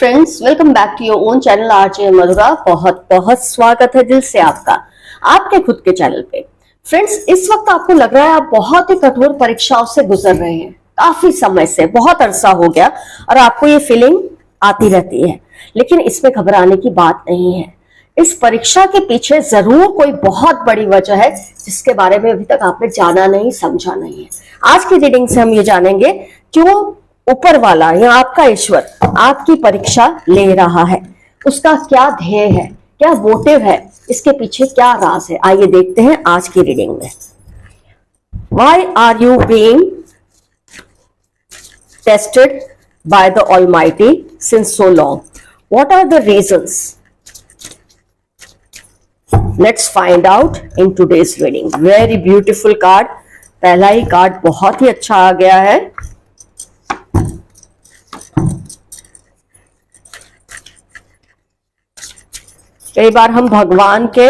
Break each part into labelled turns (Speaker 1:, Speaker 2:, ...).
Speaker 1: Friends, welcome back to your own channel RJ Madhura. बहुत बहुत स्वागत है दिल से आपका आपके खुद के चैनल पे। फ्रेंड्स, इस वक्त आपको लग रहा है आप बहुत ही कठोर परीक्षाओं से गुजर रहे हैं, काफी समय से, बहुत अरसा हो गया और आपको ये फीलिंग आती रहती है, लेकिन इसमें घबराने की बात नहीं है। इस परीक्षा के पीछे जरूर कोई बहुत बड़ी वजह है जिसके बारे में अभी तक आपने जाना नहीं, समझा नहीं है। आज की रीडिंग से हम ये जानेंगे क्यों ऊपर वाला या आपका ईश्वर आपकी परीक्षा ले रहा है, उसका क्या ध्येय है, क्या मोटिव है, इसके पीछे क्या राज है। आइए देखते हैं आज की रीडिंग में। Why are you being tested by the Almighty since so long? What are the reasons? Let's find out in today's reading. Very beautiful card. पहला ही कार्ड बहुत ही अच्छा आ गया है। कई बार हम भगवान के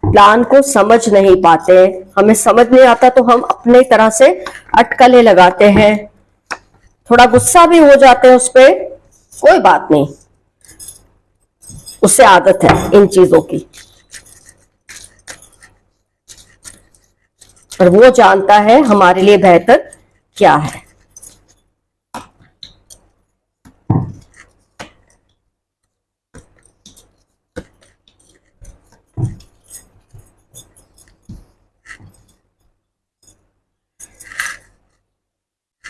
Speaker 1: प्लान को समझ नहीं पाते, हमें समझ नहीं आता तो हम अपने तरह से अटकलें लगाते हैं, थोड़ा गुस्सा भी हो जाते हैं उस पर। कोई बात नहीं, उससे आदत है इन चीजों की, और वो जानता है हमारे लिए बेहतर क्या है।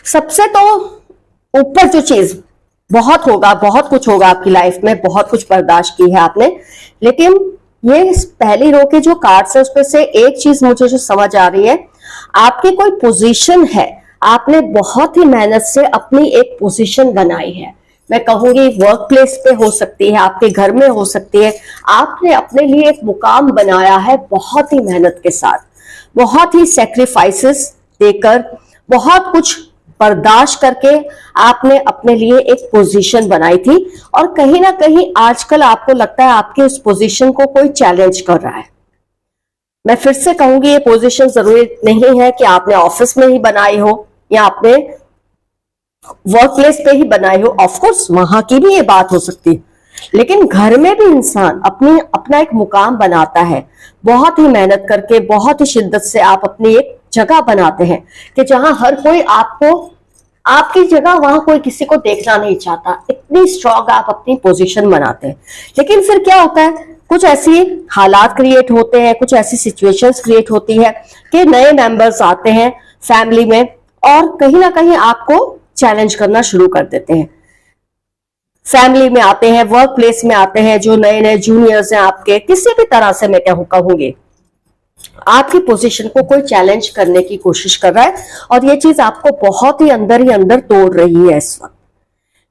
Speaker 1: सबसे तो ऊपर जो चीज बहुत होगा, बहुत कुछ होगा आपकी लाइफ में, बहुत कुछ बर्दाश्त की है आपने, लेकिन ये पहली रो के जो कार्ड्स है उसमें से एक चीज मुझे जो समझ आ रही है, आपकी कोई पोजीशन है, आपने बहुत ही मेहनत से अपनी एक पोजीशन बनाई है। मैं कहूंगी वर्क प्लेस पे हो सकती है, आपके घर में हो सकती है। आपने अपने लिए एक मुकाम बनाया है बहुत ही मेहनत के साथ, बहुत ही सेक्रीफाइसेस देकर, बहुत कुछ बर्दाश्त करके आपने अपने लिए एक पोजीशन बनाई थी, और कहीं ना कहीं आजकल आपको लगता है आपके उस पोजीशन को कोई चैलेंज कर रहा है। मैं फिर से कहूंगी ये पोजीशन जरूरी नहीं है कि आपने ऑफिस में ही बनाई हो या आपने वर्क प्लेस पे ही बनाई हो, ऑफ कोर्स वहां की भी ये बात हो सकती है, लेकिन घर में भी इंसान अपना एक मुकाम बनाता है। बहुत ही मेहनत करके, बहुत ही शिद्दत से आप अपनी एक जगह बनाते हैं कि जहां हर कोई आपको, आपकी जगह वहां कोई किसी को देखना नहीं चाहता, इतनी स्ट्रॉन्ग आप अपनी पोजीशन बनाते हैं। लेकिन फिर क्या होता है, कुछ ऐसी हालात क्रिएट होते हैं, कुछ ऐसी सिचुएशंस क्रिएट होती है कि नए मेंबर्स आते हैं फैमिली में और कहीं ना कहीं आपको चैलेंज करना शुरू कर देते हैं। फैमिली में आते हैं, वर्क प्लेस में आते हैं, जो नए नए जूनियर्स हैं आपके, किसी भी तरह से मैं कहूंगी आपकी पोजीशन को कोई चैलेंज करने की कोशिश कर रहा है, और ये चीज आपको बहुत ही अंदर तोड़ रही है इस वक्त,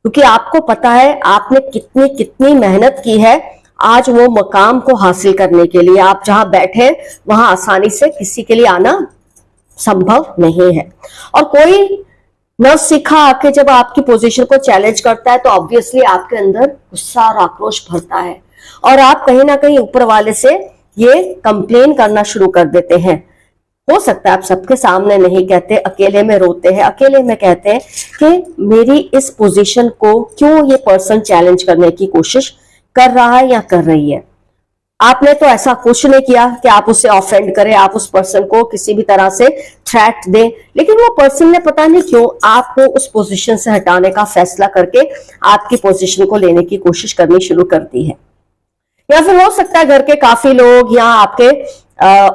Speaker 1: क्योंकि आपको पता है आपने कितनी कितनी मेहनत की है आज वो मकाम को हासिल करने के लिए। आप जहां बैठे वहां आसानी से किसी के लिए आना संभव नहीं है, और कोई न सीखा आके जब आपकी पोजीशन को चैलेंज करता है तो ऑब्वियसली आपके अंदर गुस्सा और आक्रोश भरता है, और आप कहीं ना कहीं ऊपर वाले से ये कंप्लेन करना शुरू कर देते हैं। हो सकता है आप सबके सामने नहीं कहते, अकेले में रोते हैं, अकेले में कहते हैं कि मेरी इस पोजीशन को क्यों ये पर्सन चैलेंज करने की कोशिश कर रहा है या कर रही है। आपने तो ऐसा कुछ नहीं किया कि आप उसे ऑफेंड करें, आप उस पर्सन को किसी भी तरह से थ्रेट दें, लेकिन वो पर्सन ने पता नहीं क्यों आपको उस पोजीशन से हटाने का फैसला करके आपकी पोजीशन को लेने की कोशिश करनी शुरू कर दी है। या फिर हो सकता है घर के काफी लोग या आपके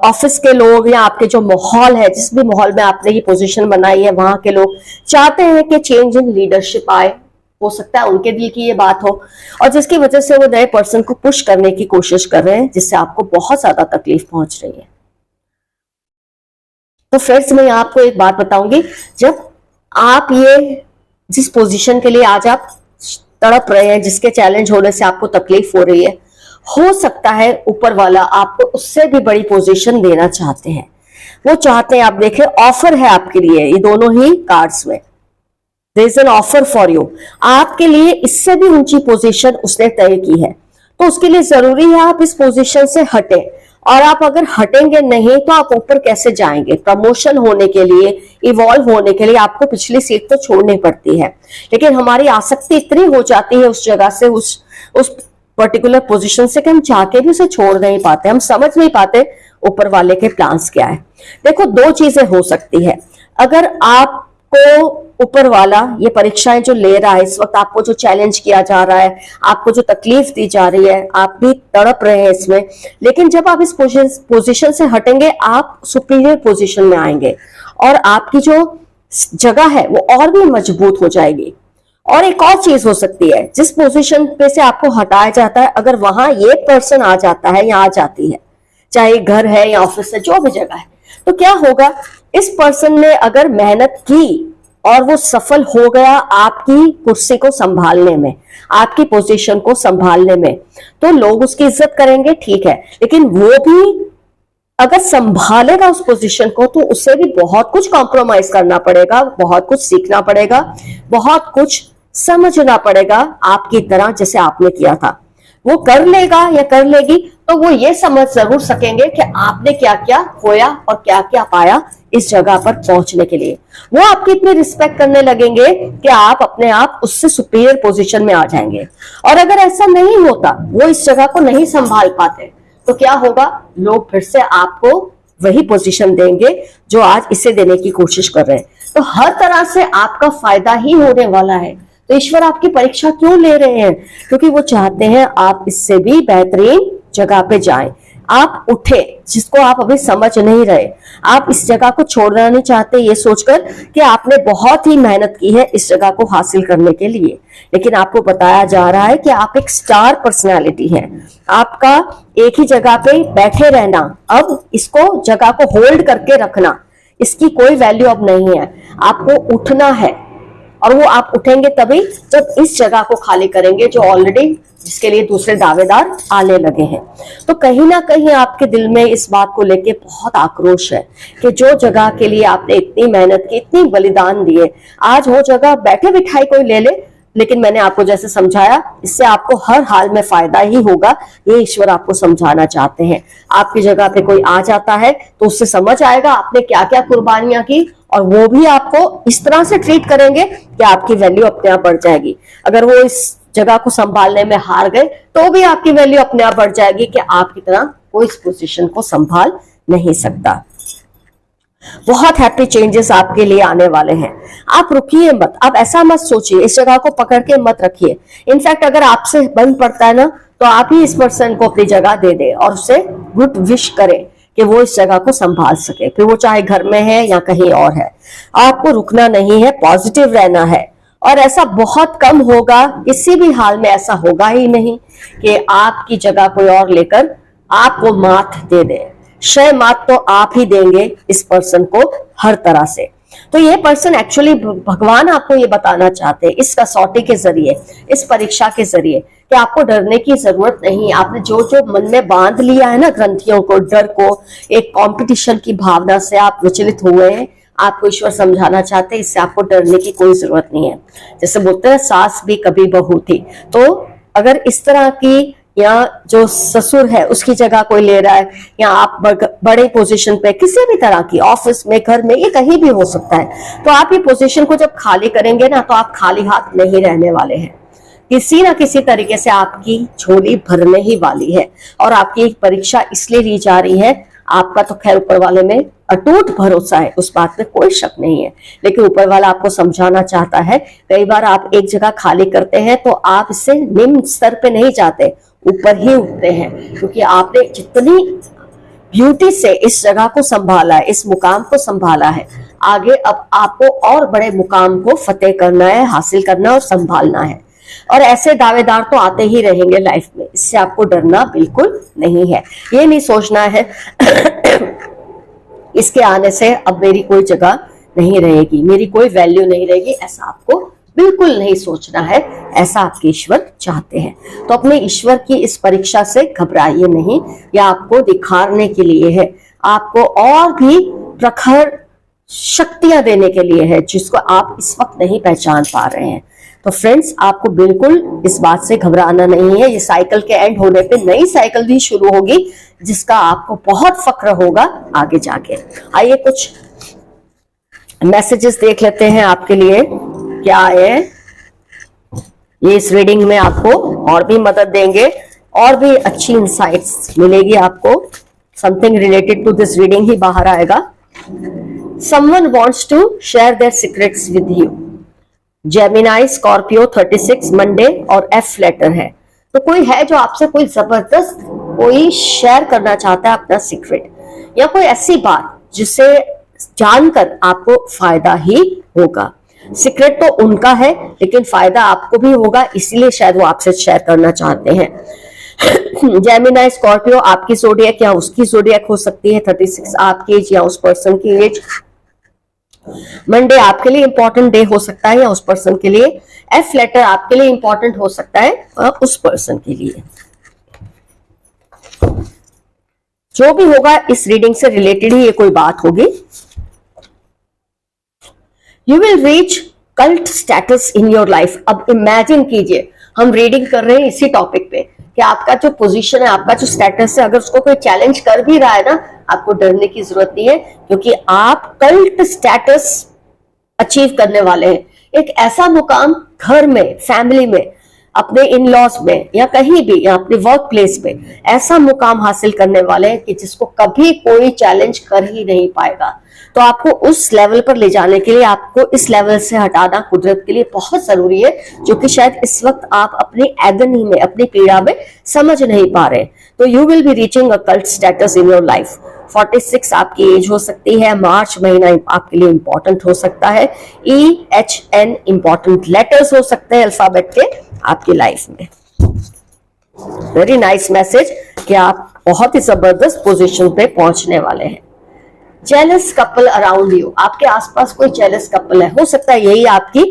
Speaker 1: ऑफिस के लोग या आपके जो माहौल है, जिस भी माहौल में आपने ये पोजीशन बनाई है, वहां के लोग चाहते हैं कि चेंज इन लीडरशिप आए। हो सकता है उनके दिल की ये बात हो, और जिसकी वजह से वो नए पर्सन को पुश करने की कोशिश कर रहे हैं, जिससे आपको बहुत ज्यादा तकलीफ पहुंच रही है। तो फ्रेंड्स, मैं आपको एक बात बताऊंगी, जब आप ये जिस पोजीशन के लिए आज आप तड़प रहे हैं, जिसके चैलेंज होने से आपको तकलीफ हो रही है, हो सकता है ऊपर वाला आपको उससे भी बड़ी पोजीशन देना चाहते हैं। वो चाहते हैं, आप देखें ऑफर है आपके लिए, ये दोनों ही कार्ड्स में there is an offer for you. आपके लिए इससे भी ऊंची पोजीशन उसने तय की है, तो उसके लिए जरूरी है आप इस पोजीशन से हटें, और आप अगर हटेंगे नहीं तो आप ऊपर कैसे जाएंगे? प्रमोशन होने के लिए, इवॉल्व होने के लिए आपको पिछली सीट तो छोड़नी पड़ती है, लेकिन हमारी आसक्ति इतनी हो जाती है उस जगह से, उस पर्टिकुलर पोजीशन से, कि हम चाह के भी उसे छोड़ नहीं पाते, हम समझ नहीं पाते ऊपर वाले के प्लान्स क्या है। देखो, दो चीजें हो सकती है। अगर आपको ऊपर वाला ये परीक्षाएं जो ले रहा है इस वक्त, आपको जो चैलेंज किया जा रहा है, आपको जो तकलीफ दी जा रही है, आप भी तड़प रहे हैं इसमें, लेकिन जब आप इस पोजीशन से हटेंगे आप सुपीरियर पोजीशन में आएंगे और आपकी जो जगह है वो और भी मजबूत हो जाएगी। और एक और चीज हो सकती है, जिस पोजीशन पे से आपको हटाया जाता है, अगर वहां ये पर्सन आ जाता है या आ जाती है, चाहे घर है या ऑफिस है, जो भी जगह है, तो क्या होगा? इस पर्सन ने अगर मेहनत की और वो सफल हो गया आपकी कुर्सी को संभालने में, आपकी पोजीशन को संभालने में, तो लोग उसकी इज्जत करेंगे, ठीक है, लेकिन वो भी अगर संभालेगा उस पोजीशन को तो उसे भी बहुत कुछ कॉम्प्रोमाइज करना पड़ेगा, बहुत कुछ सीखना पड़ेगा, बहुत कुछ समझना पड़ेगा, आपकी तरह जैसे आपने किया था। वो कर लेगा या कर लेगी तो वो ये समझ जरूर सकेंगे कि आपने क्या क्या खोया और क्या क्या पाया इस जगह पर पहुंचने के लिए। वो आपकी इतनी रिस्पेक्ट करने लगेंगे कि आप अपने आप उससे सुपीरियर पोजीशन में आ जाएंगे। और अगर ऐसा नहीं होता, वो इस जगह को नहीं संभाल पाते, तो क्या होगा? लोग फिर से आपको वही पोजीशन देंगे जो आज इसे देने की कोशिश कर रहे हैं। तो हर तरह से आपका फायदा ही होने वाला है। तो ईश्वर आपकी परीक्षा क्यों ले रहे हैं? क्योंकि वो चाहते हैं आप इससे भी बेहतरीन जगह पे जाएं, आप उठे, जिसको आप अभी समझ नहीं रहे। आप इस जगह को छोड़ना नहीं चाहते ये सोचकर कि आपने बहुत ही मेहनत की है इस जगह को हासिल करने के लिए, लेकिन आपको बताया जा रहा है कि आप एक स्टार पर्सनालिटी हैं। आपका एक ही जगह पे बैठे रहना, अब इसको जगह को होल्ड करके रखना, इसकी कोई वैल्यू अब नहीं है। आपको उठना है और वो आप उठेंगे तभी जब इस जगह को खाली करेंगे जो ऑलरेडी, जिसके लिए दूसरे दावेदार आने लगे हैं। तो कहीं ना कहीं आपके दिल में इस बात को लेके बहुत आक्रोश है कि जो जगह के लिए आपने इतनी मेहनत की, इतनी बलिदान दिए, आज वो जगह बैठे बिठाए कोई ले ले, लेकिन मैंने आपको जैसे समझाया, इससे आपको हर हाल में फायदा ही होगा, ये ईश्वर आपको समझाना चाहते हैं। आपकी जगह पे कोई आ जाता है तो उससे समझ आएगा आपने क्या क्या कुर्बानियां की, और वो भी आपको इस तरह से ट्रीट करेंगे कि आपकी वैल्यू अपने आप बढ़ जाएगी। अगर वो इस जगह को संभालने में हार गए तो भी आपकी वैल्यू अपने आप बढ़ जाएगी कि आपकी तरह कोई इस पोजीशन को संभाल नहीं सकता। बहुत हैप्पी चेंजेस आपके लिए आने वाले हैं। आप रुकिए मत, आप ऐसा मत सोचिए, इस जगह को पकड़ के मत रखिए। इनफैक्ट अगर आपसे बंद पड़ता है ना, तो आप ही इस पर्सन को अपनी जगह दे दे और उससे गुड विश करें कि वो इस जगह को संभाल सके, फिर वो चाहे घर में है या कहीं और है। आपको रुकना नहीं है, पॉजिटिव रहना है। और ऐसा बहुत कम होगा, किसी भी हाल में ऐसा होगा ही नहीं कि आपकी जगह कोई और लेकर आपको मात दे दे। शय मात तो आप ही देंगे इस पर्सन को हर तरह से। तो ये पर्सन एक्चुअली भगवान आपको ये बताना चाहते हैं इस कसौटी के जरिए, इस परीक्षा के जरिए, कि आपको डरने की जरूरत नहीं। आपने जो जो मन में बांध लिया है ना, ग्रंथियों को, डर को, एक कंपटीशन की भावना से आप विचलित हुए हैं, आपको ईश्वर समझाना चाहते हैं इससे आपको डरने की कोई जरूरत नहीं है। जैसे बोलते हैं सास भी कभी बहू थी, तो अगर इस तरह की, या जो ससुर है उसकी जगह कोई ले रहा है, या आप बड़े पोजीशन पे किसी भी तरह की, ऑफिस में, घर में, ये कहीं भी हो सकता है, तो आप ये पोजीशन को जब खाली करेंगे ना, तो आप खाली हाथ नहीं रहने वाले हैं। किसी ना किसी तरीके से आपकी झोली भरने ही वाली है। और आपकी एक परीक्षा इसलिए ली जा रही है, आपका तो खैर ऊपर वाले में अटूट भरोसा है, उस बात में कोई शक नहीं है, लेकिन ऊपर वाला आपको समझाना चाहता है। कई बार आप एक जगह खाली करते हैं तो आप इससे निम्न स्तर पे नहीं जाते, ऊपर ही उठते हैं, क्योंकि आपने जितनी ब्यूटी से इस जगह को संभाला है, इस मुकाम को संभाला है, आगे अब आपको और बड़े मुकाम को फतेह करना है, हासिल करना और संभालना है। और ऐसे दावेदार तो आते ही रहेंगे लाइफ में, इससे आपको डरना बिल्कुल नहीं है। ये नहीं सोचना है इसके आने से अब मेरी कोई जगह नहीं रहेगी, मेरी कोई वैल्यू नहीं रहेगी, ऐसा आपको बिल्कुल नहीं सोचना है। ऐसा आपके ईश्वर चाहते हैं। तो अपने ईश्वर की इस परीक्षा से घबराइए नहीं, यह आपको दिखाने के लिए है, आपको और भी प्रखर शक्तियां देने के लिए है, जिसको आप इस वक्त नहीं पहचान पा रहे हैं। तो फ्रेंड्स, आपको बिल्कुल इस बात से घबराना नहीं है। ये साइकिल के एंड होने पे नई साइकिल भी शुरू होगी, जिसका आपको बहुत फक्र होगा आगे जाके। आइए कुछ मैसेजेस देख लेते हैं आपके लिए क्या है। ये इस रीडिंग में आपको और भी मदद देंगे, और भी अच्छी इंसाइट्स मिलेगी आपको। Something related to this reading ही बाहर आएगा। Someone wants to share their secrets with you. Gemini, Scorpio, 36 Monday और एफ लेटर है। तो कोई है जो आपसे कोई जबरदस्त कोई शेयर करना चाहता है अपना सीक्रेट, या कोई ऐसी बात जिसे जानकर आपको फायदा ही होगा। सीक्रेट तो उनका है लेकिन फायदा आपको भी होगा, इसीलिए शायद वो आपसे शेयर करना चाहते हैं। जेमिनाई, स्कॉर्पियो आपकी ज़ोडिएक या उसकी ज़ोडिएक हो सकती है। 36 आपकी एज या उस पर्सन की एज। मंडे आपके लिए इंपॉर्टेंट डे हो सकता है या उस पर्सन के लिए। एफ लेटर आपके लिए इंपॉर्टेंट हो सकता है उस पर्सन के लिए। जो भी होगा इस रीडिंग से रिलेटेड ही ये कोई बात होगी। You will reach cult status in your life. अब इमेजिन कीजिए, हम रीडिंग कर रहे हैं इसी टॉपिक पे कि आपका जो पोजीशन है, आपका जो स्टेटस है, अगर उसको कोई चैलेंज कर भी रहा है ना, आपको डरने की जरूरत नहीं है, क्योंकि आप कल्ट स्टेटस अचीव करने वाले हैं। एक ऐसा मुकाम घर में, फैमिली में, अपने इन लॉज में या कहीं भी, या अपने वर्क प्लेस में ऐसा मुकाम हासिल करने वाले हैं कि जिसको कभी कोई चैलेंज कर ही नहीं पाएगा। तो आपको उस लेवल पर ले जाने के लिए, आपको इस लेवल से हटाना कुदरत के लिए बहुत जरूरी है, जो कि शायद इस वक्त आप अपनी एगनी में, अपनी पीड़ा में समझ नहीं पा रहे। तो you will be reaching a cult status in your life. 46 आपकी एज हो सकती है। मार्च महीना आपके लिए इंपॉर्टेंट हो सकता है। EHN इंपॉर्टेंट लेटर्स हो सकते हैं अल्फाबेट के आपकी लाइफ में। वेरी नाइस मैसेज कि आप बहुत ही जबरदस्त पोजीशन पे पहुंचने वाले हैं। जेलस कपल अराउंड यू, आपके आसपास कोई जेलस कपल है, हो सकता है यही आपकी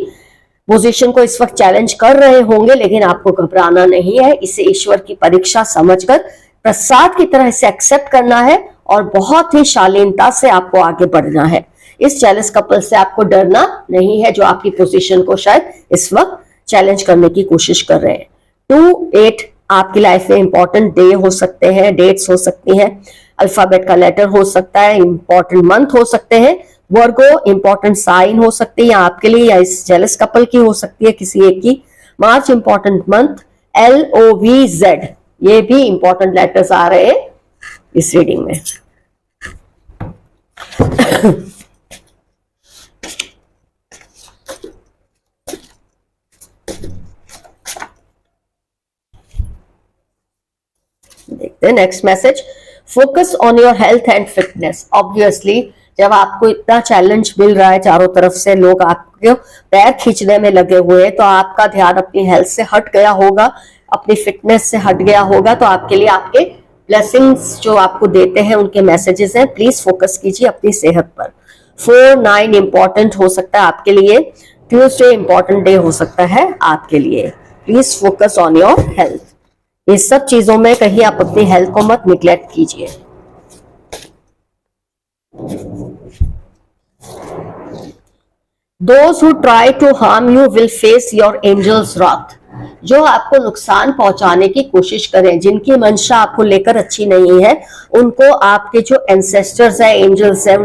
Speaker 1: पोजीशन को इस वक्त चैलेंज कर रहे होंगे, लेकिन आपको घबराना नहीं है। इसे ईश्वर की परीक्षा समझकर प्रसाद की तरह इसे एक्सेप्ट करना है और बहुत ही शालीनता से आपको आगे बढ़ना है। इस जेलस कपल से आपको डरना नहीं है, जो आपकी पोजीशन को शायद इस वक्त चैलेंज करने की कोशिश कर रहे हैं। 2-8 आपकी लाइफ में इंपॉर्टेंट डे हो सकते हैं, डेट्स हो सकती हैं, अल्फाबेट का लेटर हो सकता है, इंपॉर्टेंट मंथ हो सकते हैं। वर्गो इंपॉर्टेंट साइन हो सकती है आपके लिए, या इस जेलस कपल की हो सकती है किसी एक की। मार्च इंपॉर्टेंट मंथ। LOVZ ये भी इंपॉर्टेंट लेटर्स आ रहे हैं इस रीडिंग में। देखते हैं next message. Focus on your health and fitness. Obviously जब आपको इतना चैलेंज मिल रहा है, चारों तरफ से लोग आपके पैर खींचने में लगे हुए हैं, तो आपका ध्यान अपनी हेल्थ से हट गया होगा, अपनी फिटनेस से हट गया होगा। तो आपके लिए आपके ब्लेसिंग्स जो आपको देते हैं उनके मैसेजेस हैं। प्लीज फोकस कीजिए अपनी सेहत पर। 4-9 इंपॉर्टेंट हो सकता है आपके लिए। ट्यूसडे इंपॉर्टेंट डे हो सकता है आपके लिए। Please focus on your health. इस सब चीजों में कहीं आप अपनी हेल्थ को मत निग्लेक्ट कीजिए। Those who try to harm you will face your angels wrath. जो आपको नुकसान पहुंचाने की कोशिश करें, जिनकी मंशा आपको लेकर अच्छी नहीं है, उनको आपके जो एंसेस्टर्स है, एंजल्स है,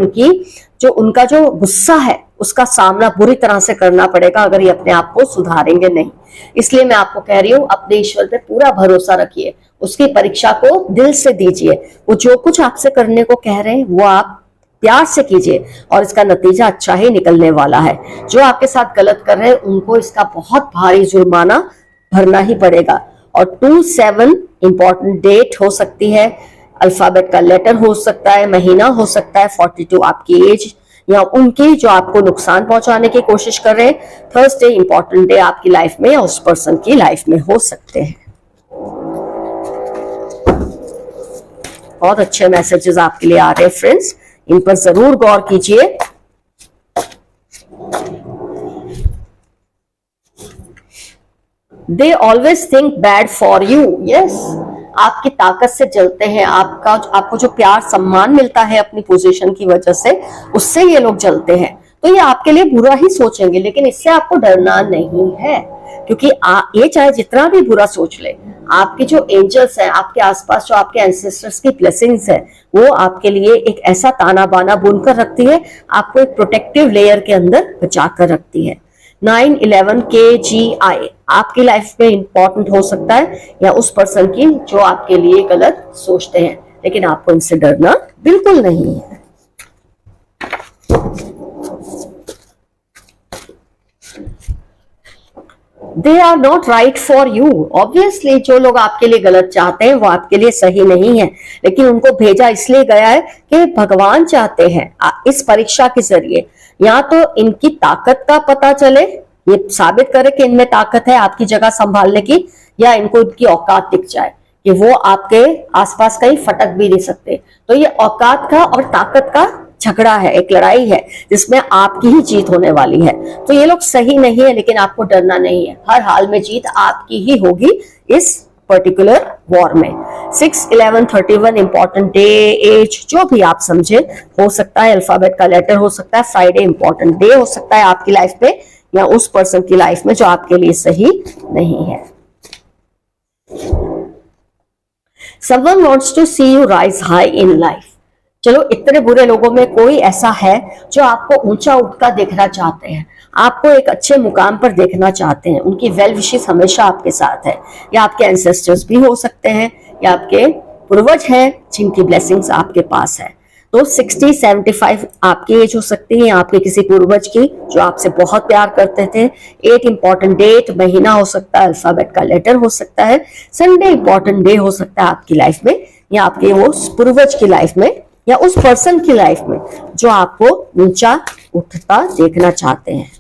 Speaker 1: उनका जो गुस्सा है उसका सामना बुरी तरह से करना पड़ेगा अगर ये अपने आप को सुधारेंगे नहीं। इसलिए मैं आपको कह रही हूं, अपने ईश्वर पे पूरा भरोसा रखिए, उसकी परीक्षा को दिल से दीजिए। वो जो कुछ आपसे करने को कह रहे हैं वो आप प्यार से कीजिए और इसका नतीजा अच्छा ही निकलने वाला है। जो आपके साथ गलत कर रहे हैं उनको इसका बहुत भारी जुर्माना भरना ही पड़ेगा। और 2-7 इंपॉर्टेंट डेट हो सकती है, अल्फाबेट का लेटर हो सकता है, महीना हो सकता है, 42 आपकी एज, या उनकी जो आपको नुकसान पहुंचाने की कोशिश कर रहे हैं। थर्सडे इंपॉर्टेंट डे आपकी लाइफ में या उस पर्सन की लाइफ में हो सकते हैं। बहुत अच्छे मैसेजेस आपके लिए आ रहे हैं फ्रेंड्स, इन पर जरूर गौर कीजिए। They always think bad for you. Yes, आपकी ताकत से जलते हैं, आपको जो प्यार सम्मान मिलता है अपनी पोजीशन की वजह से, उससे ये लोग जलते हैं। तो ये आपके लिए बुरा ही सोचेंगे, लेकिन इससे आपको डरना नहीं है, क्योंकि ये चाहे जितना भी बुरा सोच ले, आपके जो एंजल्स हैं, आपके आसपास जो आपके एंसेस्टर्स की ब्लेसिंग्स है, वो आपके लिए एक ऐसा ताना बाना बुनकर रखती है, आपको एक प्रोटेक्टिव लेयर के अंदर बचा कर रखती है। 911 KGI आपकी लाइफ में इंपॉर्टेंट हो सकता है, या उस पर्सन की जो आपके लिए गलत सोचते हैं, लेकिन आपको इनसे डरना बिल्कुल नहीं है। They are not right for you. Obviously जो लोग आपके लिए गलत चाहते हैं वो आपके लिए सही नहीं है, लेकिन उनको भेजा इसलिए गया है कि भगवान चाहते हैं इस परीक्षा के जरिए या तो इनकी ताकत का पता चले, ये साबित करे कि इनमें ताकत है आपकी जगह संभालने की, या इनको इनकी औकात दिख जाए कि वो आपके आसपास कहीं फटक भी नहीं सकते। तो ये औकात का और ताकत का झगड़ा है, एक लड़ाई है जिसमें आपकी ही जीत होने वाली है। तो ये लोग सही नहीं है, लेकिन आपको डरना नहीं है, हर हाल में जीत आपकी ही होगी इस पर्टिकुलर वॉर में। 6/11/31 इंपॉर्टेंट डे, एज जो भी आप समझे, हो सकता है अल्फाबेट का लेटर हो सकता है, फ्राइडे इंपॉर्टेंट डे हो सकता है आपकी लाइफ में या उस पर्सन की लाइफ में जो आपके लिए सही नहीं है। Someone wants to see you rise high in life। चलो, इतने बुरे लोगों में कोई ऐसा है जो आपको ऊंचा उठता देखना चाहते हैं, आपको एक अच्छे मुकाम पर देखना चाहते हैं, उनकी वेल विशेस हमेशा आपके साथ है, या आपके एंसेस्टर्स भी हो सकते हैं, या आपके पूर्वज हैं जिनकी ब्लेसिंग्स आपके पास है। तो 60-75 आपकी एज हो सकती है, आपके किसी पूर्वज की जो आपसे बहुत प्यार करते थे। 8 इंपॉर्टेंट डेट, महीना हो सकता है, अल्फाबेट का लेटर हो सकता है, संडे इंपॉर्टेंट डे हो सकता है आपकी लाइफ में, या आपके वो पूर्वज की लाइफ में, या उस पर्सन की लाइफ में जो आपको ऊंचा उठता देखना चाहते हैं।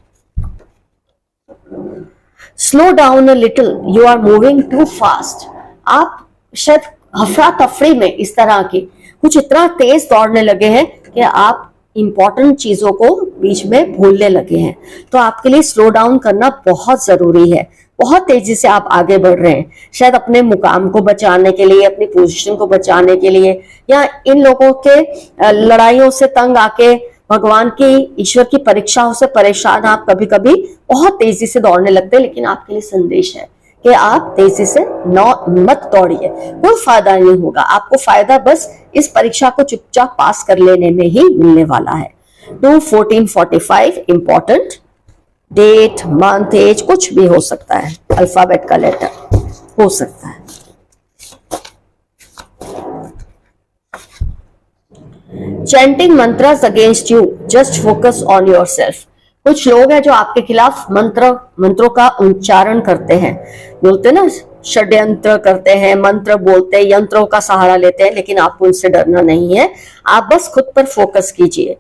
Speaker 1: Slow down a little, you are moving too fast. आप शायद अफरा तफरी में इस तरह की कुछ इतना तेज दौड़ने लगे हैं कि आप इंपॉर्टेंट चीजों को बीच में भूलने लगे हैं। तो आपके लिए स्लो डाउन करना बहुत जरूरी है। बहुत तेजी से आप आगे बढ़ रहे हैं, शायद अपने मुकाम को बचाने के लिए, अपनी पोजीशन को बचाने के लिए, या इन लोगों के लड़ाइयों से तंग आके भगवान की, ईश्वर की परीक्षाओं से परेशान आप कभी कभी बहुत तेजी से दौड़ने लगते हैं। लेकिन आपके लिए संदेश है कि आप तेजी से मत दौड़िए, कोई फायदा नहीं होगा, आपको फायदा बस इस परीक्षा को चुपचाप पास कर लेने में ही मिलने वाला है। 2/14/45 इंपॉर्टेंट डेट, मंथ, एज कुछ भी हो सकता है, अल्फाबेट का लेटर हो सकता है। Chanting mantras against you, just focus on yourself. कुछ लोग हैं जो आपके खिलाफ मंत्रों का उच्चारण करते हैं, बोलते ना, षड्यंत्र करते हैं, मंत्र बोलते हैं, यंत्रों का सहारा लेते हैं, लेकिन आपको उनसे डरना नहीं है। आप बस खुद पर फोकस कीजिए।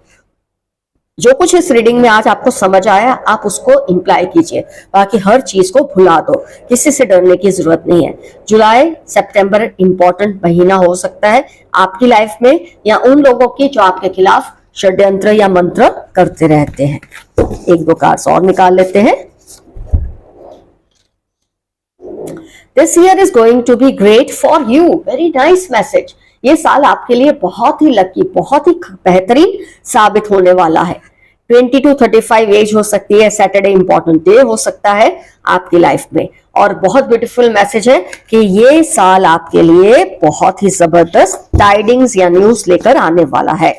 Speaker 1: जो कुछ इस रीडिंग में आज आपको समझ आया आप उसको इंप्लाई कीजिए, बाकी हर चीज को भुला दो, किसी से डरने की जरूरत नहीं है। जुलाई सितंबर इंपॉर्टेंट महीना हो सकता है आपकी लाइफ में, या उन लोगों की जो आपके खिलाफ षड्यंत्र या मंत्र करते रहते हैं। 1-2 कार्ड्स और निकाल लेते हैं। This year is going to be great for you, very nice message. ये साल आपके लिए बहुत ही लकी, बहुत ही बेहतरीन साबित होने वाला है। 20-35 एज हो सकती है, सैटरडे इंपॉर्टेंट डे हो सकता है आपकी लाइफ में, और बहुत ब्यूटीफुल मैसेज है कि ये साल आपके लिए बहुत ही जबरदस्त टाइडिंग्स या न्यूज लेकर आने वाला है।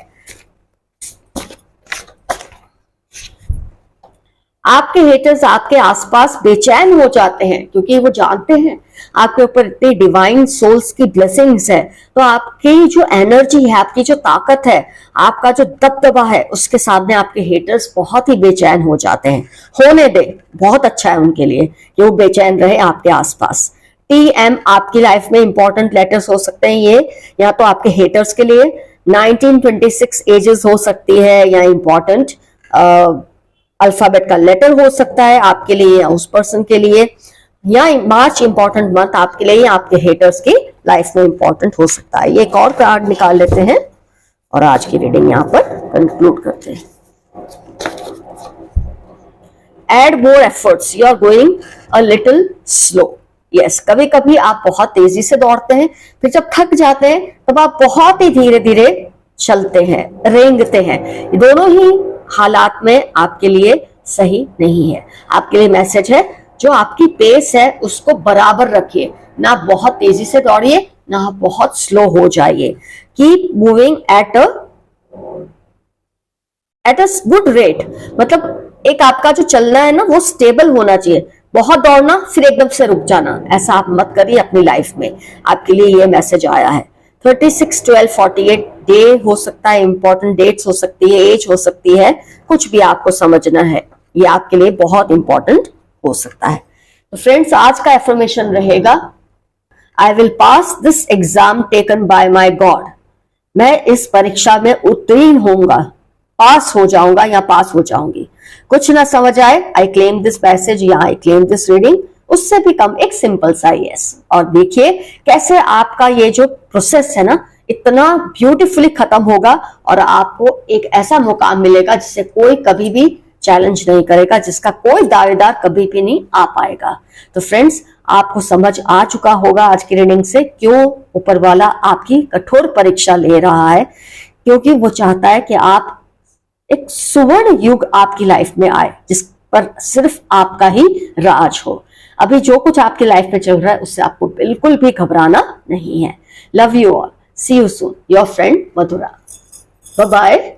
Speaker 1: आपके हेटर्स आपके आसपास बेचैन हो जाते हैं क्योंकि वो जानते हैं आपके ऊपर इतनी डिवाइन सोल्स की ब्लेसिंग्स है। तो आपकी जो एनर्जी है, आपकी जो ताकत है, आपका जो दबदबा है, उसके सामने आपके हेटर्स बहुत ही बेचैन हो जाते हैं। होने दे, बहुत अच्छा है उनके लिए कि वो बेचैन रहे आपके आसपास। TM आपकी लाइफ में इंपॉर्टेंट लेटर्स हो सकते हैं ये, या तो आपके हेटर्स के लिए 1926 एजेस हो सकती है, या इंपॉर्टेंट अल्फाबेट का लेटर हो सकता है आपके लिए या उस पर्सन के लिए, या मार्च इंपॉर्टेंट मंथ आपके लिए या आपके हेटर्स की लाइफ में इंपॉर्टेंट हो सकता है। ये एक और कार्ड निकाल लेते हैं और आज की रीडिंग यहां पर कंक्लूड करते हैं। Add more efforts, you are going a little slow. Yes, कभी कभी आप बहुत तेजी से दौड़ते हैं, फिर जब थक जाते हैं तब आप बहुत ही धीरे धीरे चलते हैं, रेंगते हैं। दोनों ही हालात में आपके लिए सही नहीं है। आपके लिए मैसेज है, जो आपकी पेस है उसको बराबर रखिए, ना बहुत तेजी से दौड़िए ना बहुत स्लो हो जाइए। Keep moving at a good rate, मतलब एक आपका जो चलना है ना वो स्टेबल होना चाहिए। बहुत दौड़ना फिर एकदम से रुक जाना, ऐसा आप मत करिए अपनी लाइफ में। आपके लिए ये मैसेज आया है। 36, 12, 48 डे हो सकता है, इंपॉर्टेंट डेट्स हो सकती है, एज हो सकती है, कुछ भी आपको समझना है, ये आपके लिए बहुत इंपॉर्टेंट हो सकता है। तो फ्रेंड्स, आज का एफर्मेशन रहेगा, I will pass this exam taken by my God. मैं इस परीक्षा में उत्तीर्ण होऊंगा, पास हो जाऊंगा या पास हो जाऊंगी। कुछ ना समझ आए, आई क्लेम दिस मैसेज या आई क्लेम दिस रीडिंग, उससे भी कम एक सिंपल सा यस। और देखिए कैसे आपका ये जो प्रोसेस है ना इतना ब्यूटीफुली खत्म होगा और आपको एक ऐसा मुकाम मिलेगा जिसे कोई कभी भी चैलेंज नहीं करेगा, जिसका कोई दावेदार कभी भी नहीं आ पाएगा। तो फ्रेंड्स, आपको समझ आ चुका होगा आज की रीडिंग से क्यों ऊपर वाला आपकी कठोर परीक्षा ले रहा है, क्योंकि वो चाहता है कि आप एक सुवर्ण युग आपकी लाइफ में आए जिस पर सिर्फ आपका ही राज हो। अभी जो कुछ आपकी लाइफ में चल रहा है उससे आपको बिल्कुल भी घबराना नहीं है। Love you all, see you soon, your friend Madhura, bye bye.